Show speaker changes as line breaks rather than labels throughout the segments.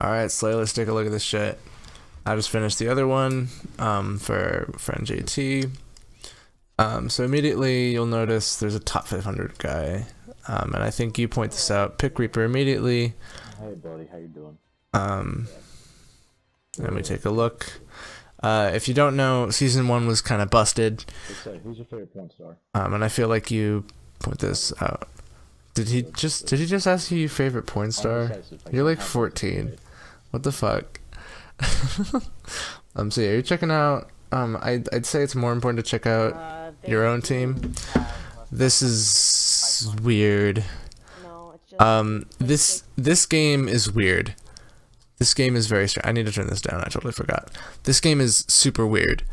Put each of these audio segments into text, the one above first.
Alright, Slay, let's take a look at this shit. I just finished the other one for friend JT. So immediately you'll notice there's a top 500 guy. And I think you point this out. Pick Reaper immediately.
Hey buddy, how you doing?
Let me take a look. If you don't know, season 1 was kind of busted.
Who's your favorite porn star?
And I feel like you point this out. Did he just ask you your favorite porn star? You're like 14. What the fuck? So yeah, you're checking out. I'd say it's more important to check out your own team. This is weird. This game is weird. This game is very strange. I need to turn this down. I totally forgot. This game is super weird.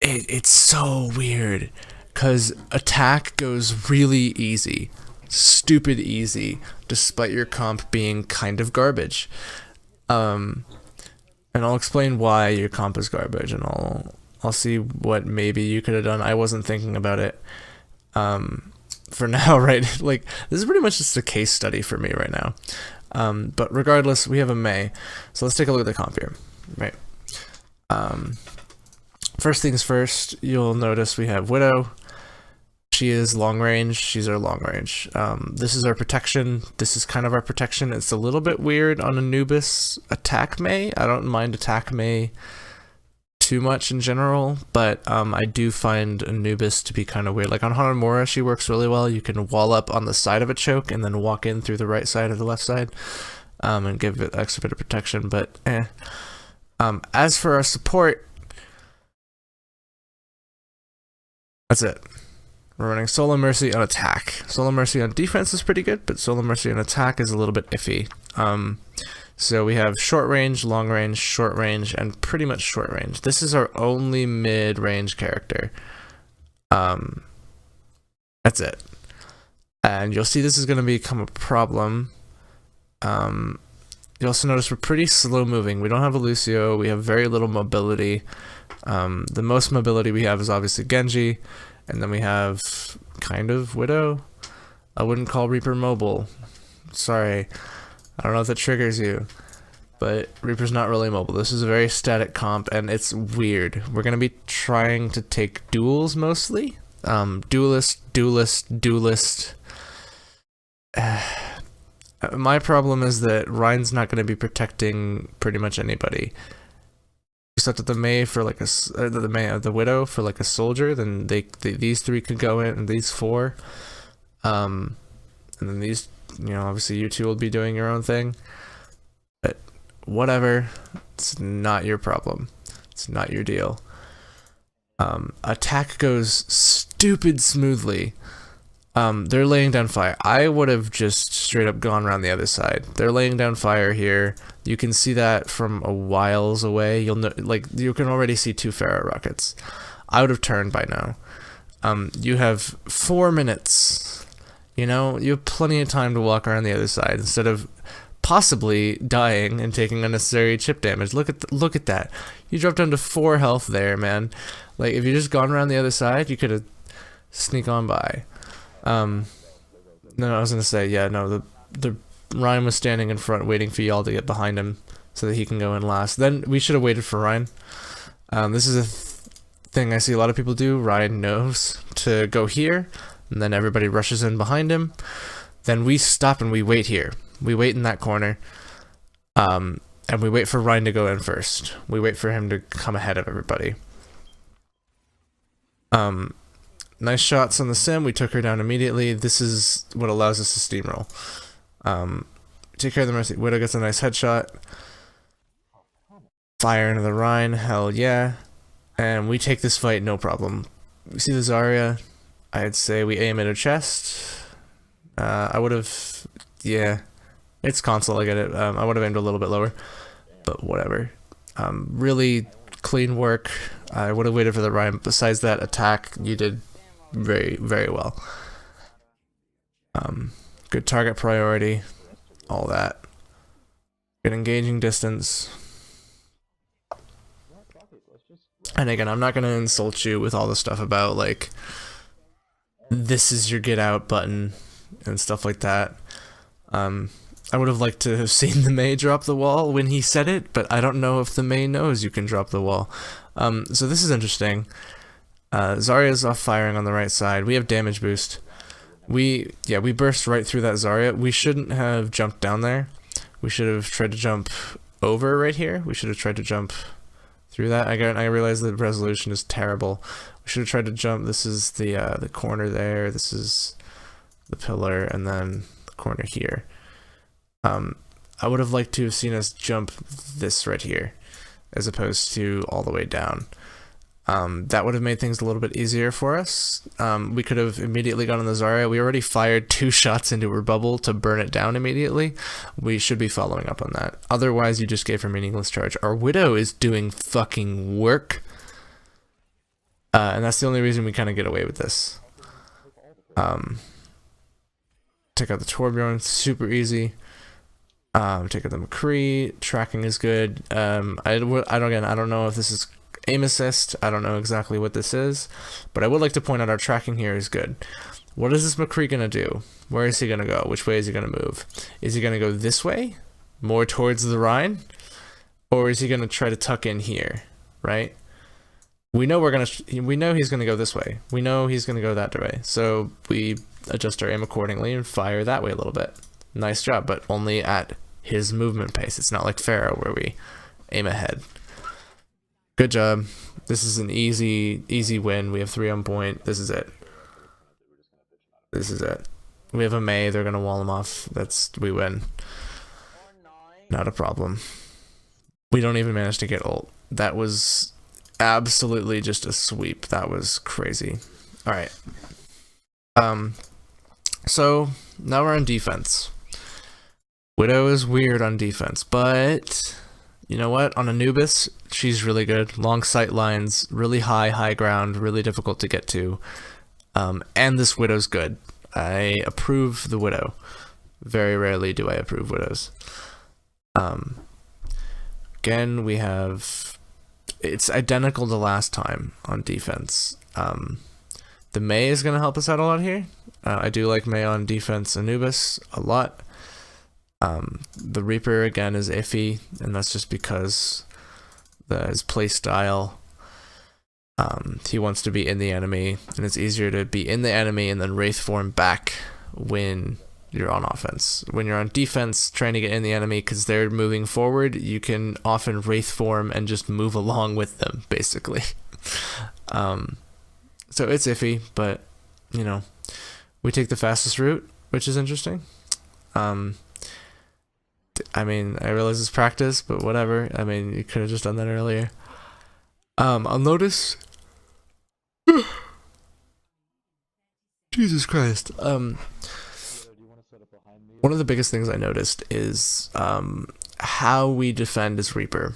It's so weird because attack goes really easy, stupid easy, despite your comp being kind of garbage. And I'll explain why your comp is garbage, and I'll see what maybe you could have done. I wasn't thinking about it. For now, right? Like, this is pretty much just a case study for me right now. But regardless, we have a Mei. So let's take a look at the comp here, right? First things first, you'll notice we have Widow. She is long range. She's our long range. This is our protection. This is kind of our protection. It's a little bit weird on Anubis attack Mei. I don't mind attack Mei too much in general, but I do find Anubis to be kind of weird. Like on Hanamura, she works really well. You can wall up on the side of a choke and then walk in through the right side or the left side, and give it extra bit of protection, but as for our support, that's it. We're running Solar Mercy on attack. Solar Mercy on defense is pretty good, but Solar Mercy on attack is a little bit iffy. So we have short range, long range, short range, and pretty much short range. This is our only mid-range character. That's it. And you'll see this is going to become a problem. You also notice we're pretty slow moving. We don't have a Lucio. We have very little mobility. The most mobility we have is obviously Genji. And then we have kind of Widow. I wouldn't call Reaper mobile. Sorry. I don't know if that triggers you. But Reaper's not really mobile. This is a very static comp and it's weird. We're going to be trying to take duels mostly. Duelist. My problem is that Ryan's not going to be protecting pretty much anybody. Except that the Mei for like the Widow for like a soldier, then these three could go in, and these four, and then these, obviously you two will be doing your own thing, but whatever, it's not your problem, it's not your deal. Attack goes stupid smoothly. They're laying down fire. I would have just straight up gone around the other side. They're laying down fire here. You can see that from a whiles away. You'll know, like, you can already see 2 Pharah rockets. I would have turned by now. You have 4 minutes. You have plenty of time to walk around the other side instead of possibly dying and taking unnecessary chip damage. Look at that. You dropped down to 4 health there, man. Like, if you just gone around the other side, you could have sneak on by. No, I was gonna say, yeah, no, the Ryan was standing in front waiting for y'all to get behind him so that he can go in last. Then we should have waited for Ryan. This is a thing I see a lot of people do. Ryan knows to go here, and then everybody rushes in behind him. Then we stop and we wait here. We wait in that corner, and we wait for Ryan to go in first. We wait for him to come ahead of everybody. Nice shots on the sim. We took her down immediately. This is what allows us to steamroll. Take care of the Mercy. Widow gets a nice headshot. Fire into the Rhine. Hell yeah. And we take this fight no problem. We see the Zarya. I'd say we aim at her chest. I would have... Yeah. It's console, I get it. I would have aimed a little bit lower. But whatever. Really clean work. I would have waited for the Rhine. Besides that attack, you did very, very well. Good target priority, all that. Good engaging distance. And again, I'm not going to insult you with all the stuff about, like, this is your get out button and stuff like that. I would have liked to have seen the Mei drop the wall when he said it, but I don't know if the Mei knows you can drop the wall. So this is interesting. Zarya's off firing on the right side. We have damage boost. We burst right through that Zarya. We shouldn't have jumped down there. We should have tried to jump over right here. We should have tried to jump through that. I realize the resolution is terrible. We should have tried to jump. This is the corner there. This is the pillar, and then the corner here. I would have liked to have seen us jump this right here, as opposed to all the way down. That would have made things a little bit easier for us. We could have immediately gone on the Zarya. We already fired 2 shots into her bubble to burn it down immediately. We should be following up on that. Otherwise, you just gave her meaningless charge. Our Widow is doing fucking work. And that's the only reason we kind of get away with this. Take out the Torbjorn, super easy. Take out the McCree, tracking is good. I don't know if this is aim assist. I don't know exactly what this is, but I would like to point out our tracking here is good. What is this McCree gonna do? Where is he gonna go? Which way is he gonna move? Is he gonna go this way, more towards the Rhine, or is he gonna try to tuck in here? Right? We know he's gonna go this way. We know he's gonna go that way. So we adjust our aim accordingly and fire that way a little bit. Nice job, but only at his movement pace. It's not like Pharah where we aim ahead. Good job. This is an easy win. We have 3 on point. This is it. This is it. We have a Mei. They're gonna wall him off. We win. Not a problem. We don't even manage to get ult. That was absolutely just a sweep. That was crazy. All right. So now we're on defense. Widow is weird on defense, but you know what? On Anubis, she's really good. Long sight lines, really high ground, really difficult to get to. And this Widow's good. I approve the Widow. Very rarely do I approve Widows. Again, we have... It's identical to last time on defense. The Mei is going to help us out a lot here. I do like Mei on defense Anubis a lot. The Reaper again is iffy, and that's just because his play style. He wants to be in the enemy, and it's easier to be in the enemy and then Wraith form back when you're on offense. When you're on defense, trying to get in the enemy because they're moving forward, you can often Wraith form and just move along with them, basically. So it's iffy, but you know, we take the fastest route, which is interesting. I mean, I realize it's practice, but whatever. I mean, you could have just done that earlier. I'll notice. Jesus Christ. One of the biggest things I noticed is how we defend as Reaper.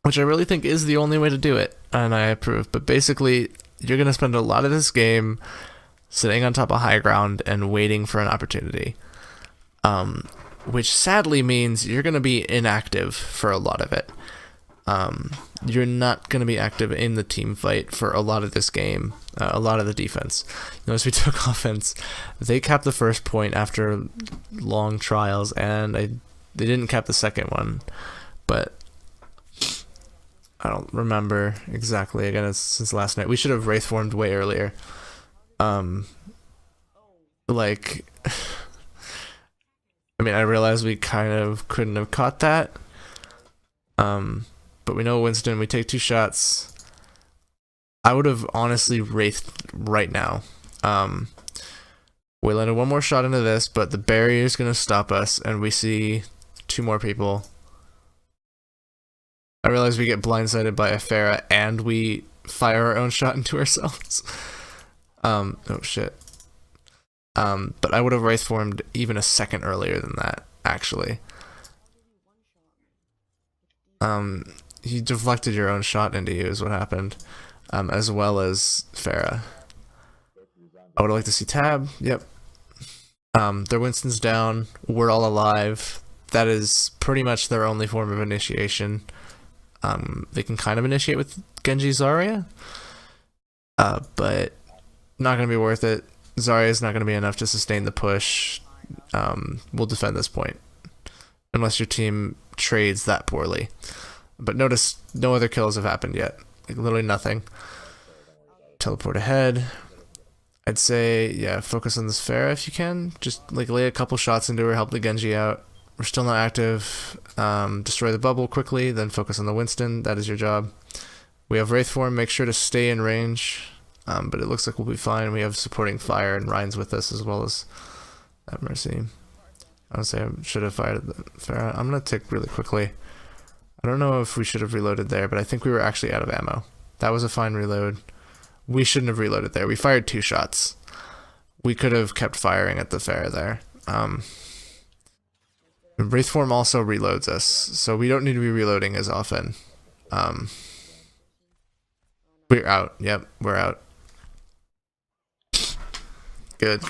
Which I really think is the only way to do it, and I approve. But basically, you're going to spend a lot of this game sitting on top of high ground and waiting for an opportunity. Which sadly means you're going to be inactive for a lot of it. You're not going to be active in the team fight for a lot of this game, a lot of the defense. Notice we took offense. They capped the first point after long trials, and they didn't cap the second one. But I don't remember exactly. Again, it's since last night. We should have Wraith formed way earlier. Like... I mean, I realize we kind of couldn't have caught that. But we know Winston, we take 2 shots. I would have honestly wraithed right now. We landed 1 more shot into this, but the barrier is going to stop us, and we see 2 more people. I realize we get blindsided by a Pharah, and we fire our own shot into ourselves. Oh shit. But I would have Wraith formed even a second earlier than that, actually. You deflected your own shot into you is what happened, as well as Pharah. I would like to see Tab, yep. Their Winston's down, we're all alive. That is pretty much their only form of initiation. They can kind of initiate with Genji Zarya, but not going to be worth it. Zarya is not going to be enough to sustain the push. we'll defend this point. Unless your team trades that poorly. But notice no other kills have happened yet. Like literally nothing. Teleport ahead. I'd say, yeah, focus on this Pharah if you can. Just like lay a couple shots into her, help the Genji out. We're still not active. Destroy the bubble quickly, then focus on the Winston. That is your job. We have Wraith form. Make sure to stay in range. But it looks like we'll be fine. We have supporting fire and Ryan's with us as well as at Mercy. Honestly, I should have fired the Pharah. I'm gonna tick really quickly. I don't know if we should have reloaded there, but I think we were actually out of ammo. That was a fine reload. We shouldn't have reloaded there. We fired 2 shots. We could have kept firing at the Pharah there. Wraith form also reloads us, so we don't need to be reloading as often. We're out. Yep, we're out. Good.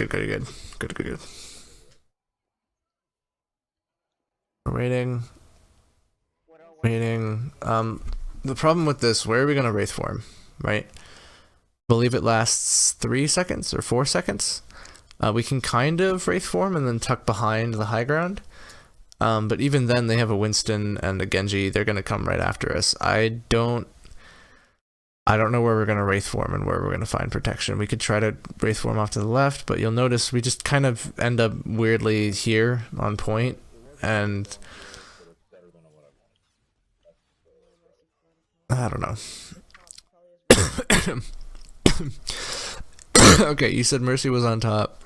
We're waiting. The problem with this, where are we gonna Wraith form, right? Believe it lasts 3 seconds or 4 seconds. We can kind of Wraith form and then tuck behind the high ground. But even then, they have a Winston and a Genji. They're gonna come right after us. I don't know where we're gonna Wraith form and where we're gonna find protection. We could try to Wraith form off to the left, but you'll notice we just kind of end up weirdly here on point, and I don't know. Okay, you said Mercy was on top.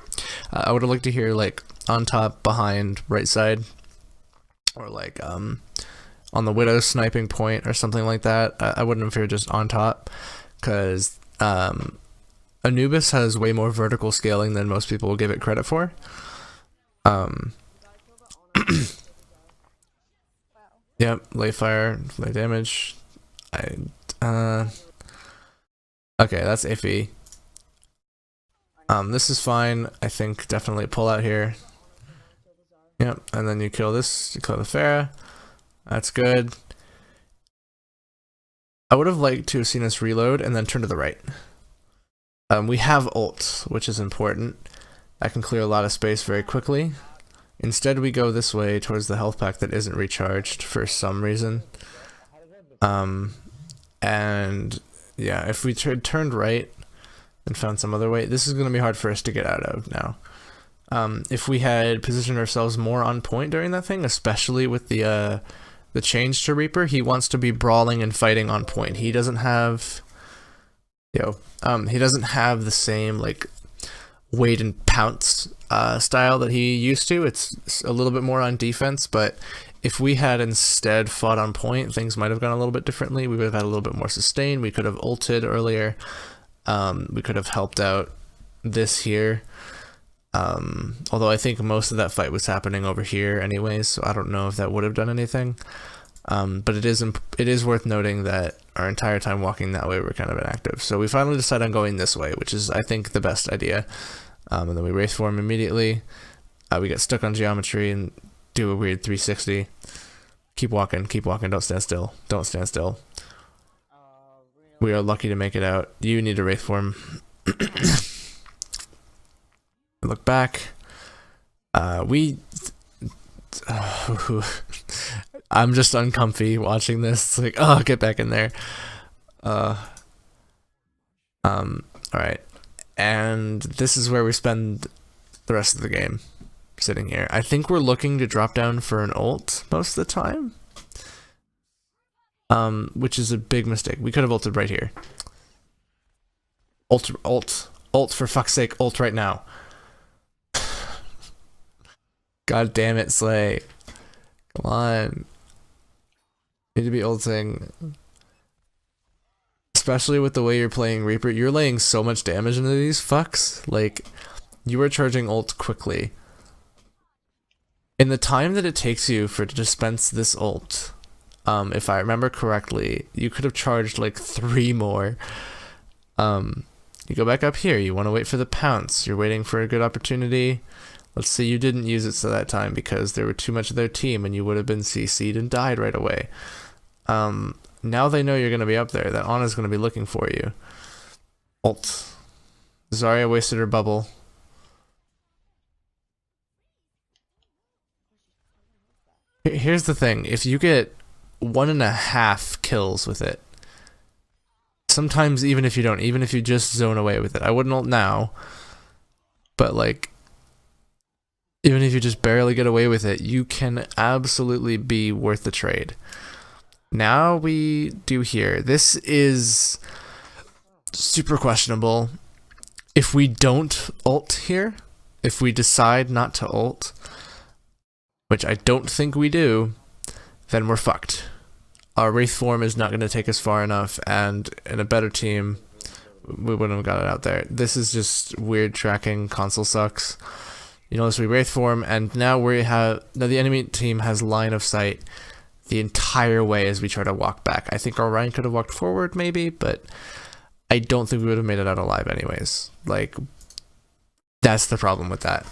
I would have liked to hear like on top, behind, right side, or like on the Widow sniping point or something like that. I wouldn't have heard just on top, because Anubis has way more vertical scaling than most people will give it credit for. Yep, lay fire, lay damage. Okay, that's iffy. This is fine. I think definitely a pull out here. Yep, and then you kill this, you kill the Pharah. That's good. I would have liked to have seen us reload and then turn to the right. We have ult, which is important. I can clear a lot of space very quickly. Instead, we go this way towards the health pack that isn't recharged for some reason. And yeah, if we turned right and found some other way, this is going to be hard for us to get out of now. If we had positioned ourselves more on point during that thing, especially with the change to Reaper, he wants to be brawling and fighting on point. He doesn't have, he doesn't have the same like wait and pounce style that he used to. It's a little bit more on defense, but if we had instead fought on point, things might have gone a little bit differently. We would have had a little bit more sustain. We could have ulted earlier. We could have helped out this here. Although I think most of that fight was happening over here anyways, so I don't know if that would have done anything. But it is worth noting that our entire time walking that way, we're kind of inactive. So we finally decide on going this way, which is, I think, the best idea. And then we Wraith form immediately. We get stuck on geometry and do a weird 360. Keep walking, don't stand still. Don't stand still. We are lucky to make it out. You need a Wraith form. Look back. I'm just uncomfy watching this. It's like, oh, get back in there. Alright. And this is where we spend the rest of the game. Sitting here. I think we're looking to drop down for an ult most of the time. Which is a big mistake. We could have ulted right here. Ult, for fuck's sake, ult right now. God damn it, Slay. Come on. Need to be ulting. Especially with the way you're playing Reaper. You're laying so much damage into these fucks. Like, you are charging ult quickly. In the time that it takes you to dispense this ult, if I remember correctly, you could have charged like 3 more. You go back up here, you want to wait for the pounce. You're waiting for a good opportunity. Let's say you didn't use it to that time because there were too much of their team and you would have been CC'd and died right away. Now they know you're going to be up there, that Ana's going to be looking for you. Ult. Zarya wasted her bubble. Here's the thing: if you get 1.5 kills with it, sometimes even if you don't, even if you just zone away with it, I wouldn't ult now, but like, even if you just barely get away with it, you can absolutely be worth the trade. Now we do here. This is super questionable. If we don't ult here, if we decide not to ult, which I don't think we do, then we're fucked. Our Wraith form is not going to take us far enough, and in a better team, we wouldn't have got it out there. This is just weird tracking. Console sucks. You notice we Wraith form, and now the enemy team has line of sight the entire way as we try to walk back. I think our Ryan could have walked forward maybe, but I don't think we would have made it out alive anyways. Like, that's the problem with that.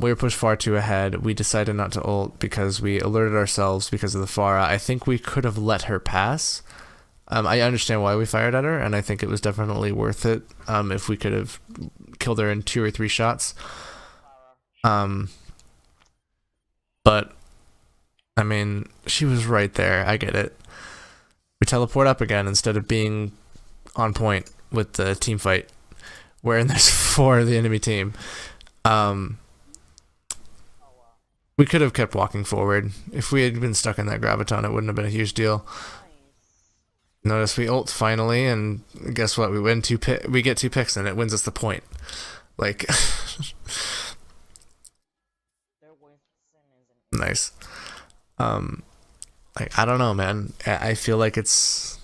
We were pushed far too ahead. We decided not to ult because we alerted ourselves because of the Pharah. I think we could have let her pass. I understand why we fired at her, and I think it was definitely worth it if we could have killed her in 2 or 3 shots. But, I mean, she was right there. I get it. We teleport up again instead of being on point with the team fight, wherein there's 4 of the enemy team. We could have kept walking forward. If we had been stuck in that graviton, it wouldn't have been a huge deal. Notice we ult finally, and guess what? We win we get 2 picks, and it wins us the point. Like, nice. Like, I don't know, man. I feel like it's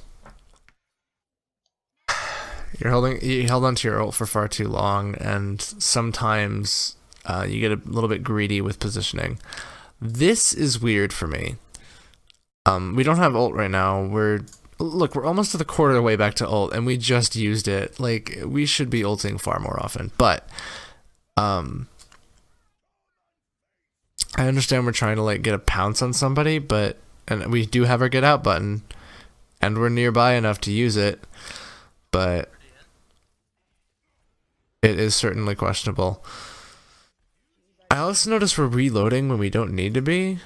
you held onto your ult for far too long, and sometimes you get a little bit greedy with positioning. This is weird for me. We don't have ult right now. We're almost to the quarter of the way back to ult, and we just used it. Like, we should be ulting far more often. But I understand we're trying to like get a pounce on somebody, and we do have our get out button, and we're nearby enough to use it, but it is certainly questionable. I also notice we're reloading when we don't need to be.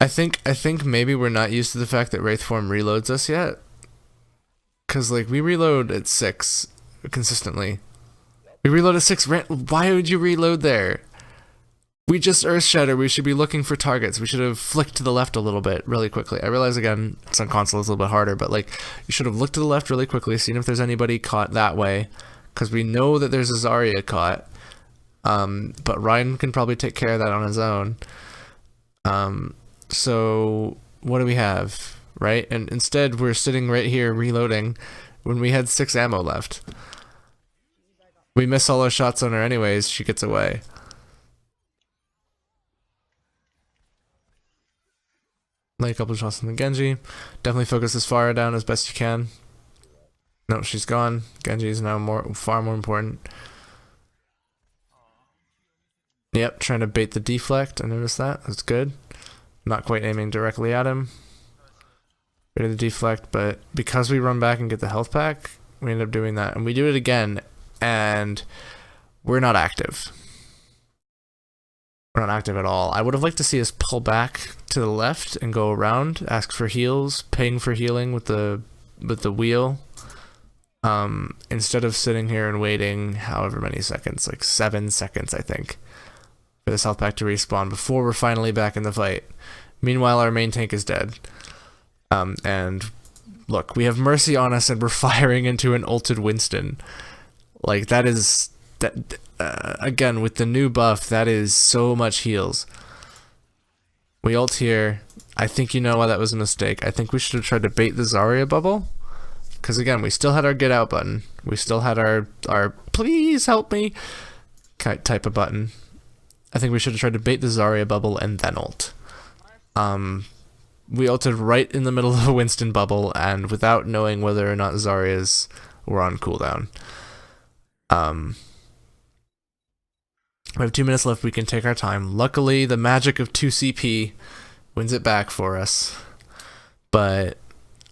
I think maybe we're not used to the fact that Wraith form reloads us yet. Cause like we reload at 6 consistently. We reload at 6. Why would you reload there? We just Earth Shatter. We should be looking for targets. We should have flicked to the left a little bit really quickly. I realize again, it's on console, it's a little bit harder, but like you should have looked to the left really quickly, seen if there's anybody caught that way, because we know that there's a Zarya caught. But Ryan can probably take care of that on his own. So what do we have, right? And instead we're sitting right here reloading when we had 6 ammo left. We miss all our shots on her anyways. She gets away. Lay a couple of shots on the Genji. Definitely focus this Pharah down as best you can. No, she's gone. Genji is now far more important. Yep, trying to bait the deflect. I noticed that. That's good. Not quite aiming directly at him. Baited the deflect, but because we run back and get the health pack, we end up doing that. And we do it again, and we're not active. We're not active at all. I would have liked to see us pull back to the left and go around, ask for heals, ping for healing with the wheel. Instead of sitting here and waiting however many seconds, like 7 seconds, I think, for this health pack to respawn before we're finally back in the fight. Meanwhile, our main tank is dead. And look, we have Mercy on us and we're firing into an ulted Winston. Like, that is... again, with the new buff, that is so much heals. We ult here. I think you know why that was a mistake. I think we should have tried to bait the Zarya bubble. Because again, we still had our get out button. We still had our please help me type of button. I think we should have tried to bait the Zarya bubble and then ult. We ulted right in the middle of a Winston bubble, and without knowing whether or not Zaryas were on cooldown. We have 2 minutes left. We can take our time. Luckily, the magic of 2 CP wins it back for us. But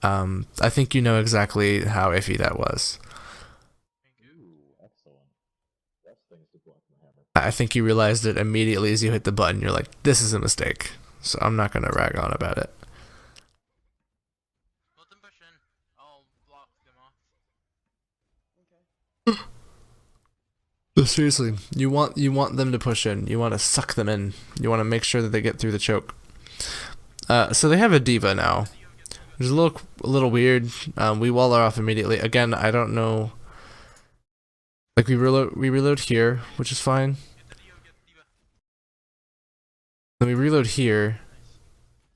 I think you know exactly how iffy that was.
Ooh, excellent. That's things to block from hammer.
I think you realized it immediately as you hit the button. You're like, this is a mistake. So I'm not gonna rag on about it.
Let them push in. I'll block them off.
But seriously, you want them to push in. You want to suck them in. You want to make sure that they get through the choke. So they have a D.Va now. Which is a little weird. We wall her off immediately. Again, I don't know. Like we reload here, which is fine. Then we reload here.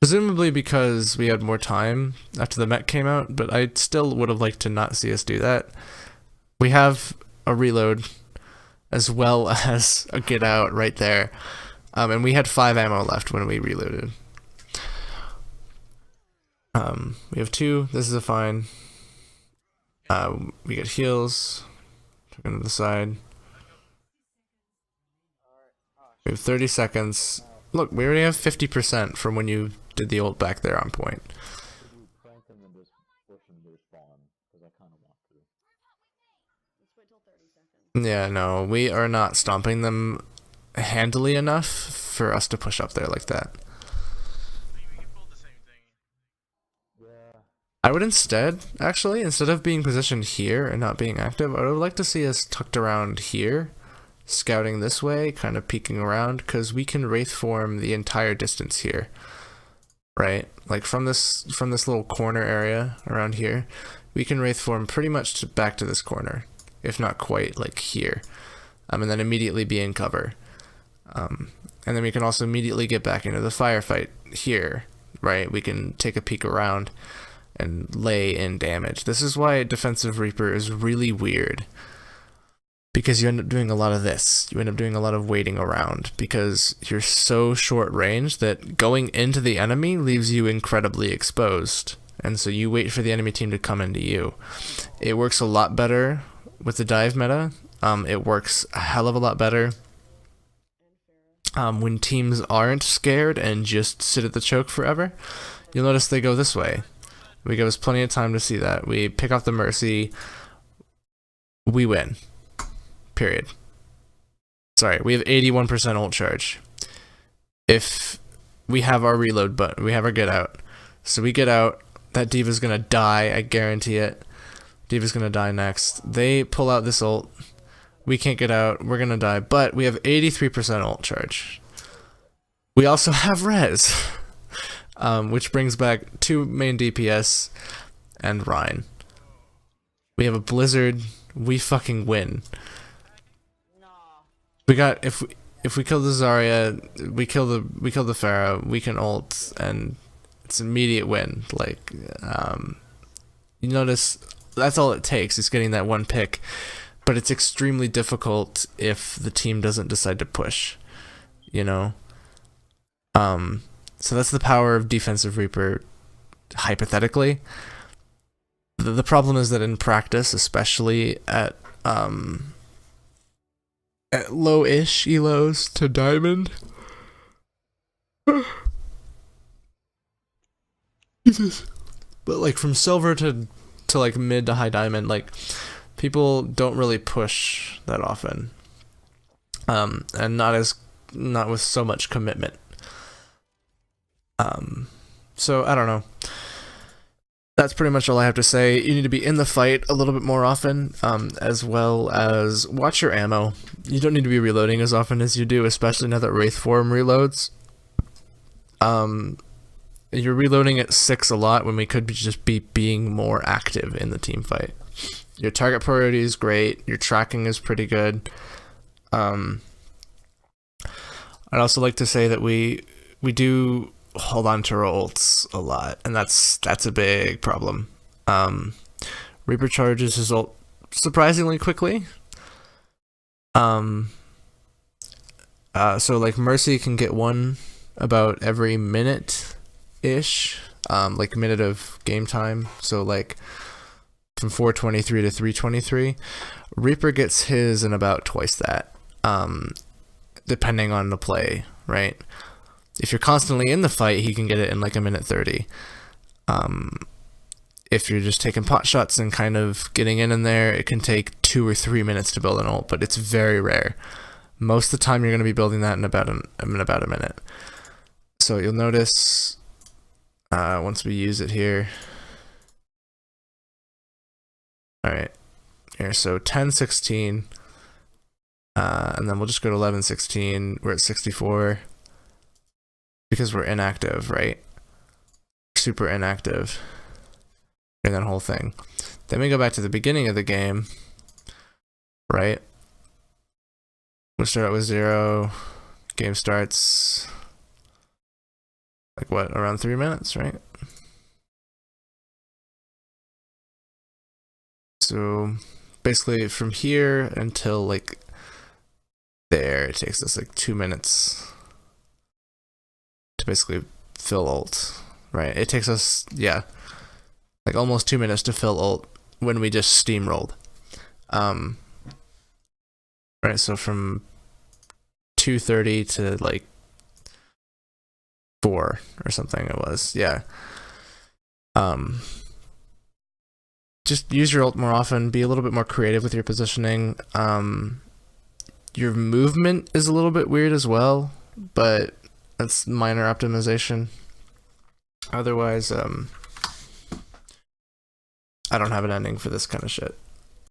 Presumably because we had more time after the mech came out, but I still would have liked to not see us do that. We have a reload as well as a get out right there. And we had 5 ammo left when we reloaded. We have 2. This is a fine. We get heals. Turn to the side. We have 30 seconds. Look, we already have 50% from when you did the ult back there on point.
Could you prank them and just push them to spawn? Because I kind of want to.
Let's wait till 30 seconds.
Yeah, no, we are not stomping them handily enough for us to push up there like that.
I mean, we can pull the same thing.
Yeah.
I would instead of being positioned here and not being active, I would like to see us tucked around here, scouting this way, kind of peeking around, because we can wraith form the entire distance here, right? Like from this little corner area around here, we can wraith form pretty much back to this corner, if not quite, like here, and then immediately be in cover. And then we can also immediately get back into the firefight here, right? We can take a peek around and lay in damage. This is why Defensive Reaper is really weird, because you end up doing a lot of this. You end up doing a lot of waiting around because you're so short range that going into the enemy leaves you incredibly exposed, and so you wait for the enemy team to come into you. It works a lot better with the dive meta. It works a hell of a lot better when teams aren't scared and just sit at the choke forever. You'll notice they go this way. We give us plenty of time to see that. We pick off the Mercy. We win. Period. Sorry, we have 81% ult charge. If we have our reload button, we have our get out. So we get out, that D.Va's gonna die, I guarantee it. D.Va's gonna die next. They pull out this ult. We can't get out, we're gonna die, but we have 83% ult charge. We also have res, which brings back 2 main DPS and Rein. We have a Blizzard, we fucking win. We got, if we kill the Zarya, we kill the Pharah, we can ult, and it's immediate win. Like, you notice that's all it takes is getting that one pick, but it's extremely difficult if the team doesn't decide to push, you know? So that's the power of Defensive Reaper, hypothetically. The problem is that in practice, especially at low-ish elos to diamond. Jesus. But like from silver to like mid to high diamond, like people don't really push that often. And not with so much commitment. So I don't know. That's pretty much all I have to say. You need to be in the fight a little bit more often, as well as watch your ammo. You don't need to be reloading as often as you do, especially now that Wraith Form reloads. You're reloading at 6 a lot when we could just be being more active in the team fight. Your target priority is great. Your tracking is pretty good. I'd also like to say that we do hold on to our ults a lot, and that's a big problem. Reaper charges his ult surprisingly quickly. So like Mercy can get one about every minute-ish, like minute of game time, so like from 4:23 to 3:23. Reaper gets his in about twice that, depending on the play, right? If you're constantly in the fight, he can get it in like a minute 30. If you're just taking pot shots and kind of getting in there, it can take 2 or 3 minutes to build an ult, but it's very rare. Most of the time, you're going to be building that in about a minute. So you'll notice once we use it here. All right, here. So 10:16, and then we'll just go to 11:16. We're at 64 because we're inactive, right? Super inactive in that whole thing. Then we go back to the beginning of the game, right? We'll start out with 0. Game starts like what, around 3 minutes, right? So basically from here until like there, it takes us like 2 minutes to basically fill ult, right? It takes us, yeah, like almost 2 minutes to fill ult when we just steamrolled. Right, so from 2:30 to like 4 or something it was, yeah. Just use your ult more often, be a little bit more creative with your positioning. Your movement is a little bit weird as well, but that's minor optimization. Otherwise, I don't have an ending for this kind of shit.